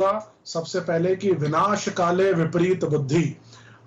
सबसे पहले कि विनाश काले विपरीत बुद्धि।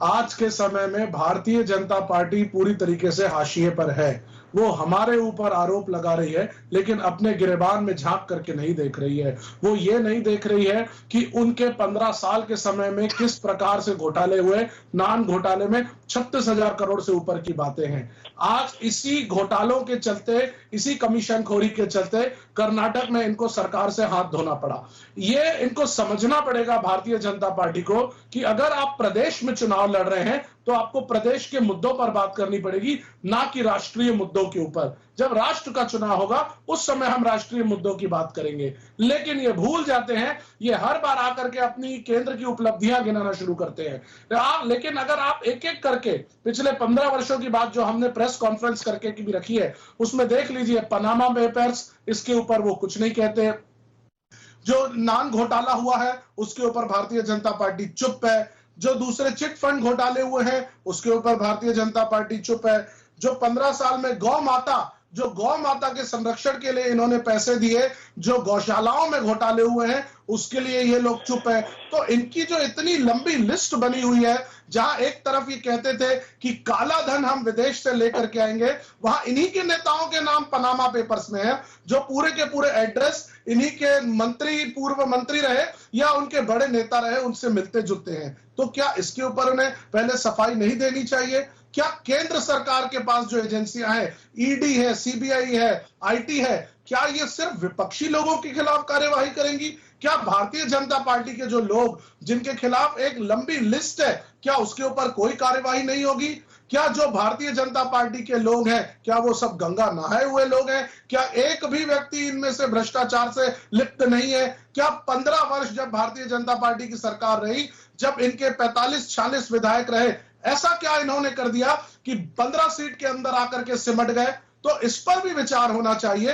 आज के समय में भारतीय जनता पार्टी पूरी तरीके से हाशिए पर है। वो हमारे ऊपर आरोप लगा रही है, लेकिन अपने गिरेबान में झांक करके नहीं देख रही है। वो ये नहीं देख रही है कि उनके 15 साल के समय में किस प्रकार से घोटाले हुए। नान घोटाले में 36,000 करोड़ से ऊपर की बातें हैं। आज इसी घोटालों के चलते, इसी कमीशन खोरी के चलते कर्नाटक में इनको सरकार से हाथ धोना पड़ा। ये इनको समझना पड़ेगा भारतीय जनता पार्टी को कि अगर आप प्रदेश में चुनाव लड़ रहे हैं तो आपको प्रदेश के मुद्दों पर बात करनी पड़ेगी, ना कि राष्ट्रीय मुद्दों के ऊपर। जब राष्ट्र का चुनाव होगा उस समय हम राष्ट्रीय मुद्दों की बात करेंगे। लेकिन ये भूल जाते हैं, ये हर बार आकर के अपनी केंद्र की उपलब्धियां गिनाना शुरू करते हैं। लेकिन अगर आप एक एक करके पिछले 15 वर्षों की बात जो हमने प्रेस कॉन्फ्रेंस करके की भी रखी है, उसमें देख लीजिए पनामा पेपर्स, इसके ऊपर वो कुछ नहीं कहते। जो नान घोटाला हुआ है उसके ऊपर भारतीय जनता पार्टी चुप है। जो दूसरे चिट फंड घोटाले हुए हैं उसके ऊपर भारतीय जनता पार्टी चुप है। जो 15 साल में गौ माता के संरक्षण के लिए इन्होंने पैसे दिए, जो गौशालाओं में घोटाले हुए हैं उसके लिए ये लोग चुप है। तो इनकी जो इतनी लंबी लिस्ट बनी हुई है, जहां एक तरफ ये कहते थे कि काला धन हम विदेश से लेकर के आएंगे, वहां इन्हीं के नेताओं के नाम पनामा पेपर्स में है, जो पूरे के पूरे एड्रेस इन्हीं के मंत्री, पूर्व मंत्री रहे या उनके बड़े नेता रहे, उनसे मिलते जुलते हैं। तो क्या इसके ऊपर उन्हें पहले सफाई नहीं देनी चाहिए? क्या केंद्र सरकार के पास जो एजेंसियां हैं, ईडी है, सीबीआई है, आईटी है, क्या ये सिर्फ विपक्षी लोगों के खिलाफ कार्यवाही करेंगी? क्या भारतीय जनता पार्टी के जो लोग जिनके खिलाफ एक लंबी लिस्ट है, क्या उसके ऊपर कोई कार्यवाही नहीं होगी? क्या जो भारतीय जनता पार्टी के लोग हैं, क्या वो सब गंगा नहाए हुए लोग हैं? क्या एक भी व्यक्ति इनमें से भ्रष्टाचार से लिप्त नहीं है? क्या 15 वर्ष जब भारतीय जनता पार्टी की सरकार रही, जब इनके 45-46 विधायक रहे, ऐसा क्या इन्होंने कर दिया कि 15 सीट के अंदर आकर के सिमट गए? तो इस पर भी विचार होना चाहिए।